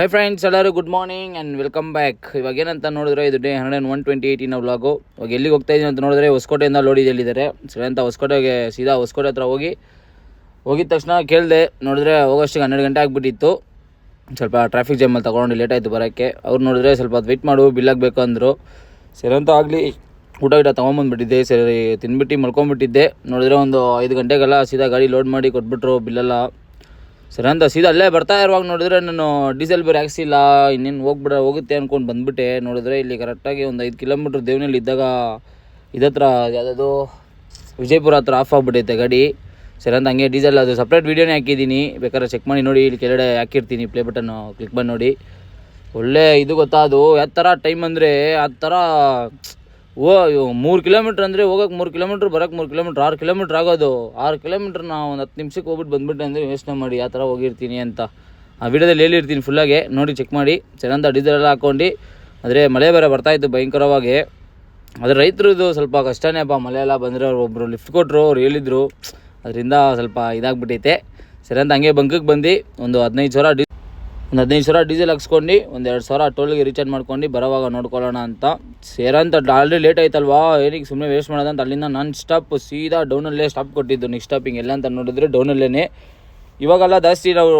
Hi friends, ಎಲ್ಲರೂ good morning and welcome back. ಇವಾಗ ಏನಂತ ನೋಡಿದ್ರೆ ಇದು ಡೇ 128 ವ್ಲಾಗು. ಇವಾಗ ಎಲ್ಲಿಗೆ ಹೋಗ್ತಾ ಇದ್ದೀನಿ ಅಂತ ನೋಡಿದ್ರೆ ಹೊಸಕೋಟೆಯಿಂದ ಲೋಡಿ ಹೇಳಿದ್ದಾರೆ. ಸರಿ ಅಂತ ಹೊಸಕೋಟೆಗೆ ಸೀದಾ ಹೊಸಕೋಟೆ ಹತ್ರ ಹೋಗಿದ ತಕ್ಷಣ ಕೇಳಿದೆ. ನೋಡಿದ್ರೆ ಹೋಗೋಷ್ಟಿಗೆ 12 ಗಂಟೆ ಆಗಿಬಿಟ್ಟಿತ್ತು. ಸ್ವಲ್ಪ ಟ್ರಾಫಿಕ್ ಜಾಮಲ್ಲಿ ತೊಗೊಂಡು ಲೇಟ್ ಆಯಿತು ಬರೋಕ್ಕೆ. ಅವ್ರು ನೋಡಿದ್ರೆ ಸ್ವಲ್ಪ ಹೊತ್ತು ವೆಯ್ಟ್ ಮಾಡು, ಬಿಲ್ ಆಗಬೇಕು ಅಂದರು. ಸರಿ ಅಂತ ಆಗಲಿ ಊಟ ತೊಗೊಂಬಂದುಬಿಟ್ಟಿದ್ದೆ. ಸರಿ ತಿನ್ಬಿಟ್ಟು ಮಲ್ಕೊಂಡ್ಬಿಟ್ಟಿದ್ದೆ. ನೋಡಿದ್ರೆ ಒಂದು 5 ಗಂಟೆಗೆಲ್ಲ ಸೀದಾ ಗಾಡಿ ಲೋಡ್ ಮಾಡಿ ಕೊಟ್ಬಿಟ್ರು ಬಿಲ್ಲೆಲ್ಲ. ಸರಿ ಅಂತ ಸೀದಾ ಅಲ್ಲೇ ಬರ್ತಾ ಇರುವಾಗ ನೋಡಿದ್ರೆ ನಾನು ಡೀಸೆಲ್ ಬೇರೆ ಹಾಕ್ಸಿಲ್ಲ, ಇನ್ನೇನು ಹೋಗುತ್ತೆ ಅಂದ್ಕೊಂಡು ಬಂದುಬಿಟ್ಟೆ. ನೋಡಿದ್ರೆ ಇಲ್ಲಿ ಕರೆಕ್ಟಾಗಿ ಒಂದು 5 ಕಿಲೋಮೀಟ್ರ್ ದೇವನಲ್ಲಿ ಇದ್ದಾಗ ಇದತ್ರ ಯಾವುದಾದ್ರು ವಿಜಯಪುರ ಹತ್ರ ಆಫ್ ಆಗಿಬಿಟ್ಟೈತೆ ಗಾಡಿ. ಸರಿ ಅಂತ ಹಂಗೆ ಡೀಸೆಲ್ ಅದು ಸಪ್ರೇಟ್ ವೀಡಿಯೋನೇ ಹಾಕಿದ್ದೀನಿ, ಬೇಕಾದ್ರೆ ಚೆಕ್ ಮಾಡಿ ನೋಡಿ. ಇಲ್ಲಿ ಕೆಳಗಡೆ ಹಾಕಿರ್ತೀನಿ, ಪ್ಲೇ ಬಟನ್ನು ಕ್ಲಿಕ್ ಮಾಡಿ ನೋಡಿ. ಒಳ್ಳೆ ಇದು ಗೊತ್ತಾ, ಅದು ಯಾವ ಥರ ಟೈಮ್ ಅಂದರೆ ಆ ಥರ 3 ಕಿಲೋಮೀಟ್ರ್ ಅಂದರೆ ಹೋಗೋಕೆ 3 ಕಿಲೋಮೀಟ್ರ್, ಬರೋಕ್ಕೆ 3 ಕಿಲೋಮೀಟ್ರ್, 6 ಕಿಲೋಮೀಟ್ರ್ ಆಗೋದು. 6 ಕಿಲೋಮೀಟ್ರ್ ಒಂದು 10 ನಿಮಿಷಕ್ಕೆ ಹೋಗ್ಬಿಟ್ಟು ಬಂದುಬಿಟ್ಟೆ ಅಂದರೆ ಯೋಚನೆ ಮಾಡಿ ಯಾವ ಥರ ಹೋಗಿರ್ತೀನಿ ಅಂತ. ಆ ವಿಡಿಯೋದಲ್ಲಿ ಹೇಳಿರ್ತೀನಿ ಫುಲ್ಲಾಗೆ, ನೋಡಿ ಚೆಕ್ ಮಾಡಿ. ಚೆನ್ನಾಗಿ ಡೀಸೆಲ್ ಎಲ್ಲ ಹಾಕ್ಕೊಂಡು, ಆದರೆ ಮಳೆ ಬೇರೆ ಬರ್ತಾಯಿತ್ತು ಭಯಂಕರವಾಗಿ. ಆದರೆ ರೈತರದ್ದು ಸ್ವಲ್ಪ ಕಷ್ಟನೇ ಮಳೆ ಎಲ್ಲ ಬಂದರೆ. ಅವ್ರು ಒಬ್ಬರು ಲಿಫ್ಟ್ ಕೊಟ್ಟರು, ಅವ್ರು ಹೇಳಿದರು, ಅದರಿಂದ ಸ್ವಲ್ಪ ಇದಾಗ್ಬಿಟ್ಟೈತೆ. ಸರಿ ಅಂತ ಹಂಗೆ ಬಂಕಕ್ಕೆ ಬಂದು ಒಂದು 15,000 ಡೀಸೆಲ್ ಹಾಕ್ಸ್ಕೊಂಡು 2,000 ಟೋಲ್ಗೆ ರೀಚಾರ್ಜ್ ಮಾಡ್ಕೊಂಡು ಬರೋವಾಗ ನೋಡ್ಕೊಳ್ಳೋಣ ಅಂತ. ಸೇರಂತ ಆಲ್ರೆಡಿ ಲೇಟ್ ಆಯ್ತಲ್ವಾ, ಏನಕ್ಕೆ ಸುಮ್ಮನೆ ವೇಸ್ಟ್ ಮಾಡೋದಂತ ಅಲ್ಲಿಂದ ನಾನ್ ಸ್ಟಾಪ್ ಸೀದಾ ಡೌನಲ್ಲೇ ಸ್ಟಾಪ್ ಕೊಟ್ಟಿದ್ದು. ನೆಕ್ಸ್ಟ್ ಸ್ಟಾಪಿಂಗ್ ಎಲ್ಲ ಅಂತ ನೋಡಿದ್ರೆ ಡೌನಲ್ಲೇ. ಇವಾಗೆಲ್ಲ ಜಾಸ್ತಿ ನಾವು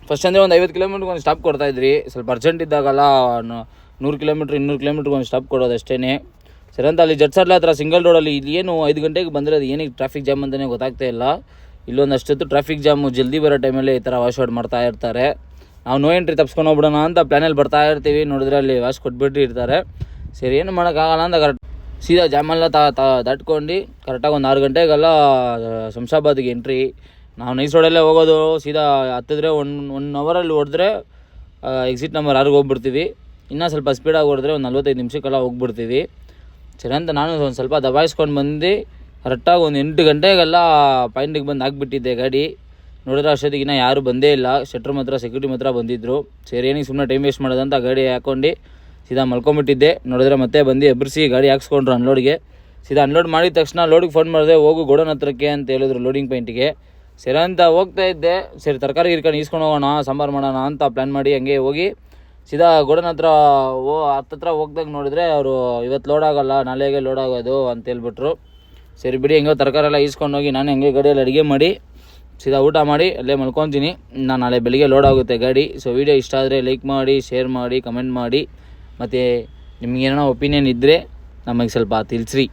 ಫಸ್ಟ್ ಅಂದರೆ ಒಂದು 50 ಕಿಲೋಮೀಟ್ರಿಗೆ ಒಂದು ಸ್ಟಾಪ್ ಕೊಡ್ತಾಯಿದ್ರಿ. ಸ್ವಲ್ಪ ಅರ್ಜೆಂಟ್ ಇದ್ದಾಗಲ್ಲ 100 ಕಿಲೋಮೀಟ್ರ್ 200 ಕಿಲೋಮೀಟ್ರಿಗೆ ಒಂದು ಸ್ಟಾಪ್ ಕೊಡೋದು ಅಷ್ಟೇ. ಸರಿ ಅಂತ ಅಲ್ಲಿ ಜಡ್ಸರ್ಲ ಹತ್ರ ಸಿಂಗಲ್ ರೋಡಲ್ಲಿ ಇಲ್ಲಿ ಏನು 5 ಗಂಟೆಗೆ ಬಂದರೆ ಅದು ಏನಕ್ಕೆ ಟ್ರಾಫಿಕ್ ಜಾಮ್ ಅಂತಲೇ ಗೊತ್ತಾಗ್ತಾ ಇಲ್ಲ. ಇಲ್ಲೊಂದಷ್ಟೊತ್ತು ಟ್ರಾಫಿಕ್ ಜಾಮು ಜಲ್ದಿ ಬರೋ ಟೈಮಲ್ಲಿ ಈ ಥರ ವಾಶ್ ಔಟ್ ಮಾಡ್ತಾ ಇರ್ತಾರೆ. ನಾವು ನೋ ಎಂಟ್ರಿ ತಪ್ಸ್ಕೊಂಡು ಹೋಗ್ಬಿಡೋಣ ಅಂತ ಪ್ಲ್ಯಾನಲ್ಲಿ ಬರ್ತಾ ಇರ್ತೀವಿ. ನೋಡಿದ್ರೆ ಅಲ್ಲಿ ವಾಶ್ ಕೊಟ್ಬಿಟ್ಟು ಇರ್ತಾರೆ. ಸರಿ ಏನು ಮಾಡೋಕ್ಕಾಗಲ್ಲ ಅಂತ ಕರೆಕ್ಟ್ ಸೀದಾ ಜಾಮೆಲ್ಲ ದಾಟ್ಕೊಂಡು ಕರೆಕ್ಟಾಗಿ ಒಂದು 6 ಗಂಟೆಗೆಲ್ಲ ಶಂಷಾಬಾದ್ಗೆ ಎಂಟ್ರಿ. ನಾವು ನೈಸ್ ರೋಡಲ್ಲೇ ಹೋಗೋದು. ಸೀದಾ ಹತ್ತಿದ್ರೆ 1 ಅವರಲ್ಲಿ ಹೊಡೆದ್ರೆ ಎಕ್ಸಿಟ್ ನಂಬರ್ 6ಗೆ ಹೋಗ್ಬಿಡ್ತೀವಿ. ಇನ್ನೂ ಸ್ವಲ್ಪ ಸ್ಪೀಡಾಗಿ ಹೊಡೆದ್ರೆ ಒಂದು 45 ನಿಮಿಷಕ್ಕೆಲ್ಲ ಹೋಗ್ಬಿಡ್ತೀವಿ. ಸರಿ ಅಂತ ನಾನು ಒಂದು ಸ್ವಲ್ಪ ದಬಾಯಿಸ್ಕೊಂಡು ಬಂದು ಕರೆಕ್ಟಾಗಿ ಒಂದು 8 ಗಂಟೆಗೆಲ್ಲ ಪಾಯಿಂಟಿಗೆ ಬಂದು ಹಾಕ್ಬಿಟ್ಟಿದ್ದೆ ಗಾಡಿ. ನೋಡಿದ್ರೆ ಅಷ್ಟೊತ್ತಿಗಿನ್ನ ಯಾರೂ ಬಂದೇ ಇಲ್ಲ. ಶೆಟ್ರ್ ಮಾತ್ರ ಸೆಕ್ಯೂರಿಟಿ ಮಾತ್ರ ಬಂದಿದ್ದರು. ಸರಿ ಏನಕ್ಕೆ ಸುಮ್ಮನೆ ಟೈಮ್ ವೇಸ್ಟ್ ಮಾಡೋದಂತ ಗಾಡಿ ಹಾಕ್ಕೊಂಡು ಸೀದಾ ಮಲ್ಕೊಂಬಿಟ್ಟಿದ್ದೆ. ನೋಡಿದ್ರೆ ಮತ್ತೆ ಬಂದು ಎಬ್ಬರಿಸಿ ಗಾಡಿ ಹಾಕ್ಸ್ಕೊಂಡ್ರು ಅನ್ಲೋಡ್ಗೆ. ಸೀದಾ ಅನ್ಲೋಡ್ ಮಾಡಿದ ತಕ್ಷಣ ಲೋಡಿಗೆ ಫೋನ್ ಮಾಡಿದೆ, ಹೋಗು ಗೋಡನ್ ಹತ್ರಕ್ಕೆ ಅಂತ ಹೇಳಿದ್ರು ಲೋಡಿಂಗ್ ಪಾಯಿಂಟಿಗೆ. ಸರಿ ಅಂತ ಹೋಗ್ತಾ ಇದ್ದೆ. ಸರಿ ತರಕಾರಿ ಈಸ್ಕೊಂಡು ಹೋಗೋಣ, ಸಾಂಬಾರು ಮಾಡೋಣ ಅಂತ ಪ್ಲ್ಯಾನ್ ಮಾಡಿ ಹಂಗೆ ಹೋಗಿ ಸೀದಾ ಗೋಡನ್ ಹತ್ರ ಹತ್ತತ್ರ ಹೋಗ್ದಾಗ ನೋಡಿದ್ರೆ ಅವರು ಇವತ್ತು ಲೋಡ್ ಆಗೋಲ್ಲ, ನಾಳೆಗೆ ಲೋಡ್ ಆಗೋದು ಅಂತ ಹೇಳ್ಬಿಟ್ರು. ಸರಿ ಬಿಡಿ, ಹೆಂಗೋ ತರಕಾರಿ ಎಲ್ಲ ಈಸ್ಕೊಂಡು ಹೋಗಿ ನಾನು ಹೆಂಗೆ ಗಾಡಿಯಲ್ಲಿ ಅಡುಗೆ ಮಾಡಿ ಸೀದಾ ಊಟ ಮಾಡಿ ಅಲ್ಲೇ ಮಲ್ಕೊತೀನಿ. ನಾನು ನಾಳೆ ಬೆಳಿಗ್ಗೆ ಲೋಡ್ ಆಗುತ್ತೆ ಗಾಡಿ. ಸೊ ವಿಡಿಯೋ ಇಷ್ಟ ಆದರೆ ಲೈಕ್ ಮಾಡಿ, ಶೇರ್ ಮಾಡಿ, ಕಮೆಂಟ್ ಮಾಡಿ. ಮತ್ತು ನಿಮಗೇನೋ ಒಪಿನಿಯನ್ ಇದ್ದರೆ ನಮಗೆ ಸ್ವಲ್ಪ ತಿಳಿಸ್ರಿ.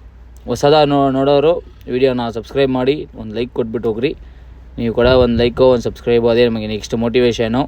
ಹೊಸದ ನೋಡೋರು ವಿಡಿಯೋನ ಸಬ್ಸ್ಕ್ರೈಬ್ ಮಾಡಿ ಒಂದು ಲೈಕ್ ಕೊಟ್ಬಿಟ್ಟು ಹೋಗ್ರಿ. ನೀವು ಕೂಡ ಒಂದು ಲೈಕು ಒಂದು ಸಬ್ಸ್ಕ್ರೈಬು, ಅದೇ ನಮಗೆ ನೆಕ್ಸ್ಟ್ ಮೋಟಿವೇಶನು.